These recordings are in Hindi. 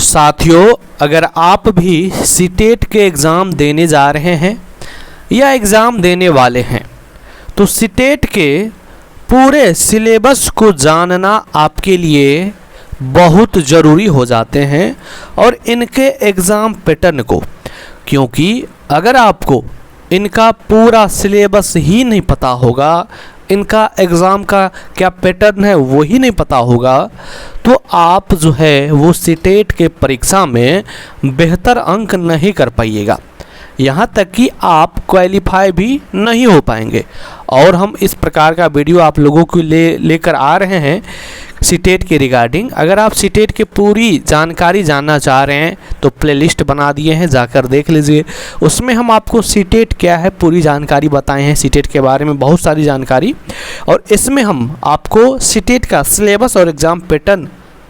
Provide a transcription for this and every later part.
साथियों, अगर आप भी सीटेट के एग्ज़ाम देने जा रहे हैं या एग्ज़ाम देने वाले हैं तो सीटेट के पूरे सिलेबस को जानना आपके लिए बहुत ज़रूरी हो जाते हैं और इनके एग्ज़ाम पैटर्न को, क्योंकि अगर आपको इनका पूरा सिलेबस ही नहीं पता होगा, इनका एग्ज़ाम का क्या पैटर्न है वो ही नहीं पता होगा, तो आप जो है वो सीटेट के परीक्षा में बेहतर अंक नहीं कर पाइएगा, यहाँ तक कि आप क्वालिफाई भी नहीं हो पाएंगे। और हम इस प्रकार का वीडियो आप लोगों को लेकर आ रहे हैं सीटेट के रिगार्डिंग। अगर आप सीटेट की पूरी जानकारी जानना चाह रहे हैं तो प्लेलिस्ट बना दिए हैं, जाकर देख लीजिए। उसमें हम आपको सीटेट क्या है पूरी जानकारी बताए हैं, सीटेट के बारे में बहुत सारी जानकारी, और इसमें हम आपको सीटेट का सिलेबस और एग्ज़ाम पैटर्न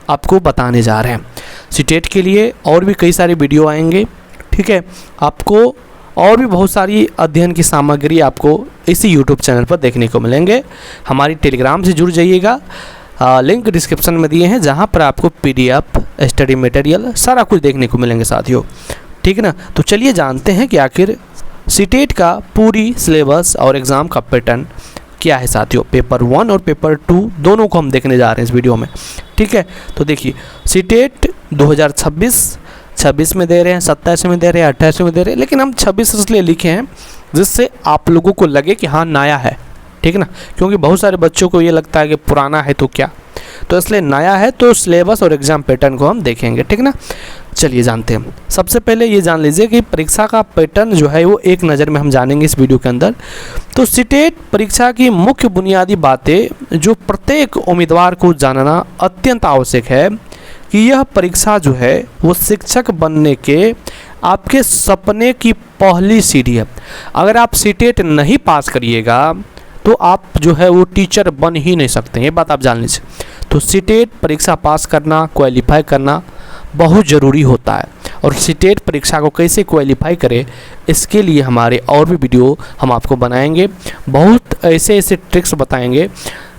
आपको बताने जा रहे हैं। सीटेट के लिए और भी कई सारे वीडियो आएंगे, ठीक है। आपको और भी बहुत सारी अध्ययन की सामग्री आपको इसी यूट्यूब चैनल पर देखने को मिलेंगे। हमारी टेलीग्राम से जुड़ जाइएगा, लिंक डिस्क्रिप्शन में दिए हैं, जहां पर आपको पीडीएफ, स्टडी मटेरियल सारा कुछ देखने को मिलेंगे साथियों, ठीक है ना। तो चलिए जानते हैं कि आखिर सीटेट का पूरी सिलेबस और एग्ज़ाम का पैटर्न क्या है साथियों। पेपर 1 और पेपर 2 दोनों को हम देखने जा रहे हैं इस वीडियो में, ठीक है। तो देखिए, सीटेट 2026 में दे रहे हैं, 27 में दे रहे हैं, 28 में दे रहे हैं, लेकिन हम 26 इसलिए लिखे हैं जिससे आप लोगों को लगे कि हाँ नया है, ठीक है ना। क्योंकि बहुत सारे बच्चों को ये लगता है कि पुराना है तो क्या, तो इसलिए नया है, तो सिलेबस और एग्ज़ाम पैटर्न को हम देखेंगे, ठीक ना। चलिए जानते हैं। सबसे पहले ये जान लीजिए कि परीक्षा का पैटर्न जो है वो एक नज़र में हम जानेंगे इस वीडियो के अंदर। तो सीटेट परीक्षा की मुख्य बुनियादी बातें जो प्रत्येक उम्मीदवार को जानना अत्यंत आवश्यक है कि यह परीक्षा जो है वो शिक्षक बनने के आपके सपने की पहली सीढ़ी है। अगर आप सीटेट नहीं पास करिएगा तो आप जो है वो टीचर बन ही नहीं सकते, ये बात आप जान लीजिए। तो सीटेट परीक्षा पास करना, क्वालिफाई करना बहुत ज़रूरी होता है, और सीटेट परीक्षा को कैसे क्वालिफाई करें इसके लिए हमारे और भी वीडियो हम आपको बनाएंगे, बहुत ऐसे ट्रिक्स बताएंगे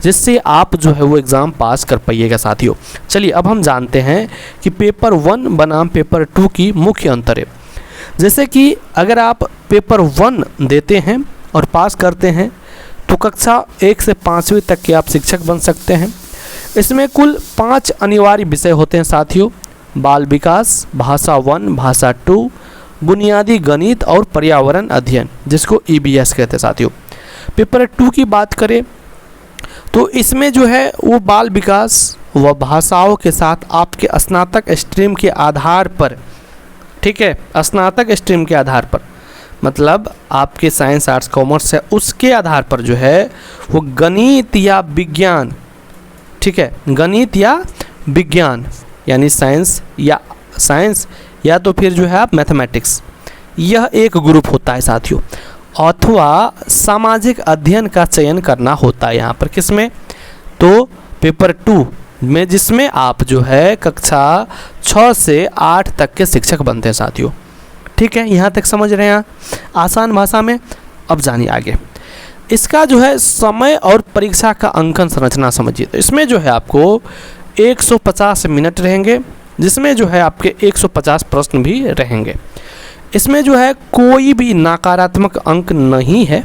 जिससे आप जो है वो एग्ज़ाम पास कर पाइएगा साथियों। चलिए अब हम जानते हैं कि पेपर 1 बनाम पेपर 2 की मुख्य अंतर है। जैसे कि अगर आप पेपर 1 देते हैं और पास करते हैं तो कक्षा 1 से 5वीं तक के आप शिक्षक बन सकते हैं। इसमें कुल 5 अनिवार्य विषय होते हैं साथियों: बाल विकास, भाषा 1, भाषा 2, बुनियादी गणित और पर्यावरण अध्ययन, जिसको EBS कहते हैं साथियों। पेपर 2 की बात करें तो इसमें जो है वो बाल विकास व भाषाओं के साथ आपके स्नातक स्ट्रीम के आधार पर, ठीक है, स्नातक स्ट्रीम के आधार पर, मतलब आपके साइंस, आर्ट्स, कॉमर्स है, उसके आधार पर जो है वो गणित या विज्ञान, ठीक है, गणित या विज्ञान यानी साइंस या तो फिर जो है आप मैथमेटिक्स, यह एक ग्रुप होता है साथियों। अथवा सामाजिक अध्ययन का चयन करना होता है यहाँ पर, किसमें, तो पेपर 2 में, जिसमें आप जो है कक्षा 6 से 8 तक के शिक्षक बनते हैं साथियों, ठीक है। यहाँ तक समझ रहे हैं आसान भाषा में। अब जानिए आगे इसका जो है समय और परीक्षा का अंकन संरचना समझिए। तो इसमें जो है आपको 150 मिनट रहेंगे, जिसमें जो है आपके 150 प्रश्न भी रहेंगे। इसमें जो है कोई भी नकारात्मक अंक नहीं है,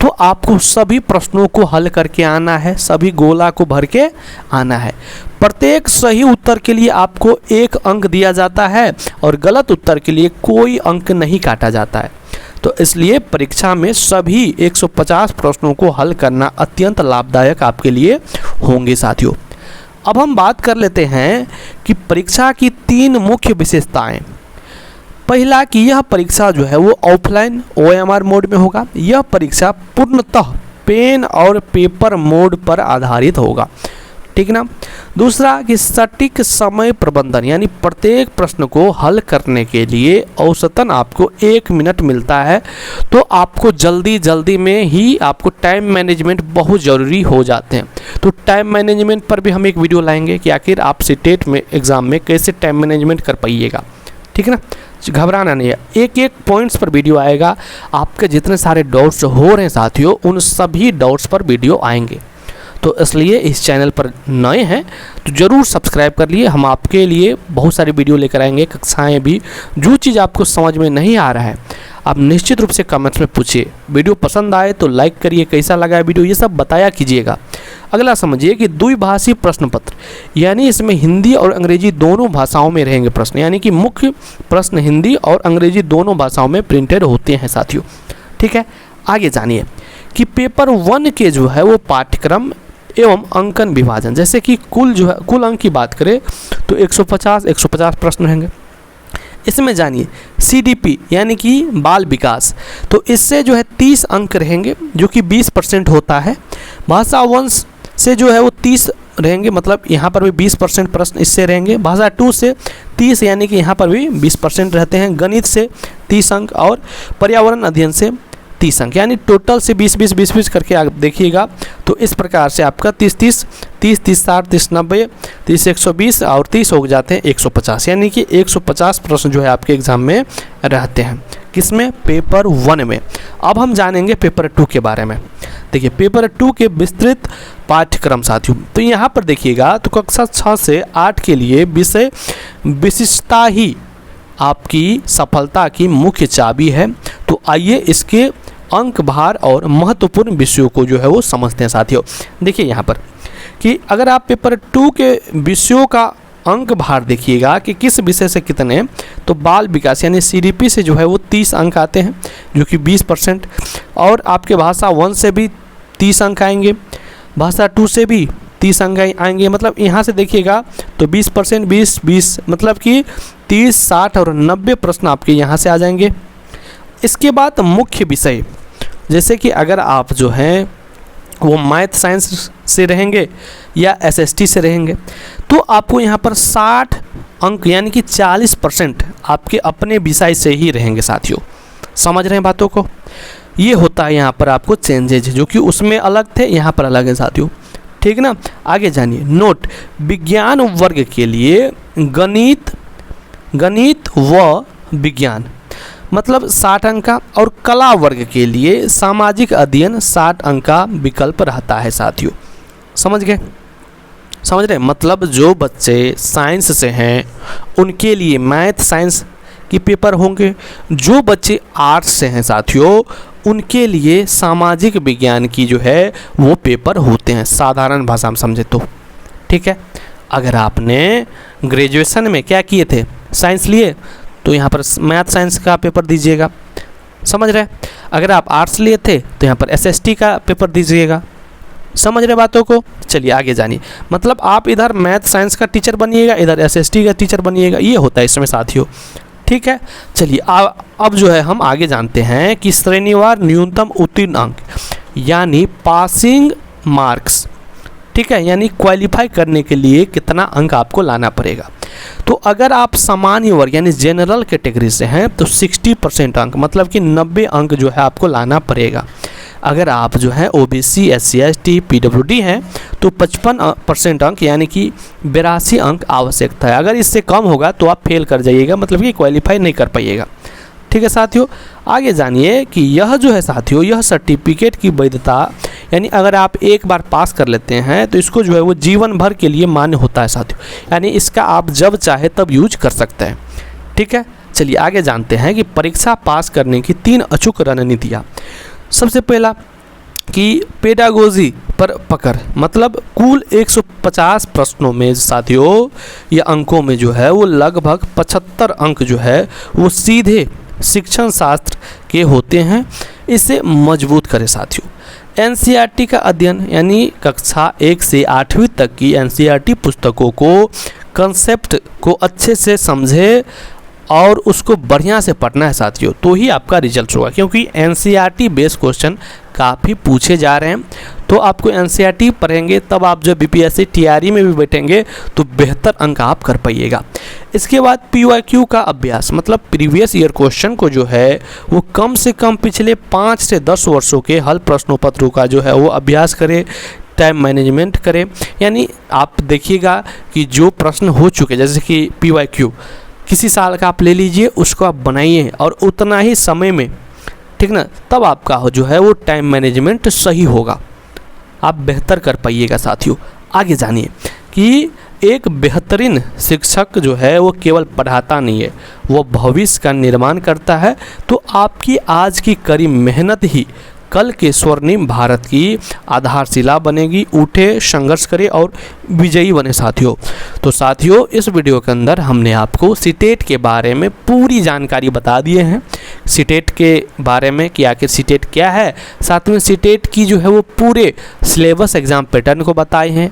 तो आपको सभी प्रश्नों को हल करके आना है, सभी गोला को भर के आना है। प्रत्येक सही उत्तर के लिए आपको 1 अंक दिया जाता है और गलत उत्तर के लिए कोई अंक नहीं काटा जाता है। तो इसलिए परीक्षा में सभी 150 प्रश्नों को हल करना अत्यंत लाभदायक आपके लिए होंगे साथियों। अब हम बात कर लेते हैं कि परीक्षा की 3 मुख्य विशेषताएं। पहला कि यह परीक्षा जो है वो ऑफलाइन OMR मोड में होगा। यह परीक्षा पूर्णतः पेन और पेपर मोड पर आधारित होगा, ठीक ना। दूसरा कि सटीक समय प्रबंधन, यानी प्रत्येक प्रश्न को हल करने के लिए औसतन आपको 1 मिनट मिलता है, तो आपको जल्दी में ही आपको टाइम मैनेजमेंट बहुत ज़रूरी हो जाते हैं। तो टाइम मैनेजमेंट पर भी हम एक वीडियो लाएंगे कि आखिर आप सीटेट में एग्ज़ाम में कैसे टाइम मैनेजमेंट कर पाइएगा, ठीक है ना। घबराना नहीं है, एक पॉइंट्स पर वीडियो आएगा। आपके जितने सारे डाउट्स हो रहे हैं साथियों, उन सभी डाउट्स पर वीडियो आएंगे। तो इसलिए इस चैनल पर नए हैं तो ज़रूर सब्सक्राइब कर लिए। हम आपके लिए बहुत सारी वीडियो लेकर आएंगे, कक्षाएं भी। जो चीज़ आपको समझ में नहीं आ रहा है आप निश्चित रूप से कमेंट्स में पूछिए। वीडियो पसंद आए तो लाइक करिए, कैसा लगा है वीडियो ये सब बताया कीजिएगा। अगला समझिए कि द्विभाषी प्रश्न पत्र, यानी इसमें हिंदी और अंग्रेजी दोनों भाषाओं में रहेंगे प्रश्न, यानी कि मुख्य प्रश्न हिंदी और अंग्रेजी दोनों भाषाओं में प्रिंटेड होते हैं साथियों। ठीक है, आगे जानिए कि पेपर 1 के जो है वो पाठ्यक्रम एवं अंकन विभाजन, जैसे कि कुल अंक की बात करें तो 150 प्रश्न रहेंगे। इसमें जानिए CDP यानी कि बाल विकास, तो इससे जो है 30 अंक रहेंगे जो कि 20% होता है। भाषा वंश से जो है वो 30 रहेंगे, मतलब यहाँ पर भी 20% प्रश्न इससे रहेंगे। भाषा 2 से 30 यानी कि यहाँ पर भी 20% रहते हैं। गणित से 30 अंक और पर्यावरण अध्ययन से 30 अंक, यानी टोटल से 20 करके आप देखिएगा। तो इस प्रकार से आपका 30 60 30 90 30 120 और 30 हो जाते हैं 150, यानी कि 150 प्रश्न जो है आपके एग्जाम में रहते हैं। किसमें? पेपर 1 में। अब हम जानेंगे पेपर 2 के बारे में। देखिए पेपर 2 के विस्तृत पाठ्यक्रम साथियों, तो यहाँ पर देखिएगा तो कक्षा 6 से 8 के लिए विषय विशिष्टता ही आपकी सफलता की मुख्य चाबी है। तो आइए इसके अंक भार और महत्वपूर्ण विषयों को जो है वो समझते हैं साथियों। देखिए यहाँ पर कि अगर आप पेपर 2 के विषयों का अंक भार देखिएगा कि किस विषय से कितने, तो बाल विकास यानी CDP से जो है वो 30 अंक आते हैं जो कि 20%, और आपके भाषा 1 से भी 30 अंक आएंगे, भाषा 2 से भी 30 अंक आएंगे। मतलब यहाँ से देखिएगा तो 20% 20 मतलब कि 30 60 और 90 प्रश्न आपके यहाँ से आ जाएंगे। इसके बाद मुख्य विषय, जैसे कि अगर आप जो हैं वो मैथ साइंस से रहेंगे या SST से रहेंगे तो आपको यहाँ पर 60 अंक यानी कि 40% आपके अपने विषय से ही रहेंगे साथियों। समझ रहे हैं बातों को? ये होता है यहाँ पर आपको चेंजेज, जो कि उसमें अलग थे यहाँ पर अलग है साथियों। ठीक ना, आगे जानिए। नोट, विज्ञान वर्ग के लिए गणित व विज्ञान मतलब 60 अंक का, और कला वर्ग के लिए सामाजिक अध्ययन 60 अंक का विकल्प रहता है साथियों। समझ गए? समझ रहे? मतलब जो बच्चे साइंस से हैं उनके लिए मैथ साइंस की पेपर होंगे, जो बच्चे आर्ट्स से हैं साथियों उनके लिए सामाजिक विज्ञान की जो है वो पेपर होते हैं, साधारण भाषा में समझे तो। ठीक है, अगर आपने ग्रेजुएशन में क्या किए थे, साइंस लिए, तो यहाँ पर मैथ साइंस का पेपर दीजिएगा। समझ रहे? अगर आप आर्ट्स लिए थे तो यहाँ पर SST का पेपर दीजिएगा। समझ रहे बातों को? चलिए आगे जानिए। मतलब आप इधर मैथ साइंस का टीचर बनिएगा, इधर SST का टीचर बनिएगा, ये होता है इसमें साथियों। ठीक है, चलिए अब जो है हम आगे जानते हैं कि श्रेणीवार न्यूनतम उत्तीर्ण अंक यानी पासिंग मार्क्स, ठीक है, यानी क्वालिफाई करने के लिए कितना अंक आपको लाना पड़ेगा। तो अगर आप सामान्य वर्ग यानी जनरल कैटेगरी से हैं तो 60% अंक मतलब कि 90 अंक जो है आपको लाना पड़ेगा। अगर आप जो है OBC SC ST PWD हैं तो 55% अंक यानी कि 82 अंक आवश्यकता है। अगर इससे कम होगा तो आप फेल कर जाइएगा, मतलब कि क्वालिफाई नहीं कर पाइएगा। ठीक है साथियों, आगे जानिए कि यह जो है साथियों यह सर्टिफिकेट की वैधता यानी अगर आप एक बार पास कर लेते हैं तो इसको जो है वो जीवन भर के लिए मान्य होता है साथियों, यानी इसका आप जब चाहे तब यूज कर सकते हैं। ठीक है, चलिए आगे जानते हैं कि परीक्षा पास करने की 3 अचूक रणनीतियाँ। सबसे पहला कि पेडागोजी पर पकड़, मतलब कुल 150 प्रश्नों में साथियों या अंकों में जो है वो लगभग 75 अंक जो है वो सीधे शिक्षण शास्त्र के होते हैं। इसे मजबूत करें साथियों। NCERT का अध्ययन यानी कक्षा 1 से 8वीं तक की NCERT पुस्तकों को कंसेप्ट को अच्छे से समझे और उसको बढ़िया से पढ़ना है साथियों, तो ही आपका रिजल्ट होगा। क्योंकि NCERT बेस्ड क्वेश्चन काफ़ी पूछे जा रहे हैं, तो आपको NCERT पढ़ेंगे तब आप जब BPSC TRE में भी बैठेंगे तो बेहतर अंक आप कर पाइएगा। इसके बाद PYQ का अभ्यास, मतलब प्रीवियस ईयर क्वेश्चन को जो है वो कम से कम पिछले 5 से 10 वर्षों के हल प्रश्नों पत्रों का जो है वो अभ्यास करें, टाइम मैनेजमेंट करें। यानी आप देखिएगा कि जो प्रश्न हो चुके जैसे कि PYQ किसी साल का आप ले लीजिए, उसको आप बनाइए और उतना ही समय में, ठीक ना, तब आपका जो है वो टाइम मैनेजमेंट सही होगा। आप बेहतर कर पाइएगा। साथियों आगे जानिए कि एक बेहतरीन शिक्षक जो है वो केवल पढ़ाता नहीं है, वो भविष्य का निर्माण करता है। तो आपकी आज की कड़ी मेहनत ही कल के स्वर्णिम भारत की आधारशिला बनेगी। उठे, संघर्ष करें और विजयी बने साथियों। तो साथियों इस वीडियो के अंदर हमने आपको सीटेट के बारे में पूरी जानकारी बता दिए हैं, सीटेट के बारे में कि आखिर सीटेट क्या है, साथ में सीटेट की जो है वो पूरे सिलेबस एग्ज़ाम पैटर्न को बताए हैं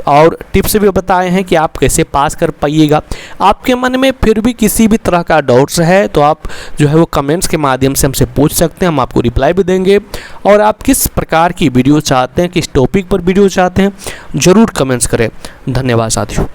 और टिप्स भी बताए हैं कि आप कैसे पास कर पाइएगा। आपके मन में फिर भी किसी भी तरह का डाउट्स है तो आप जो है वो कमेंट्स के माध्यम से हमसे पूछ सकते हैं, हम आपको रिप्लाई भी देंगे। और आप किस प्रकार की वीडियो चाहते हैं, किस टॉपिक पर वीडियो चाहते हैं, ज़रूर कमेंट्स करें। धन्यवाद साथियों।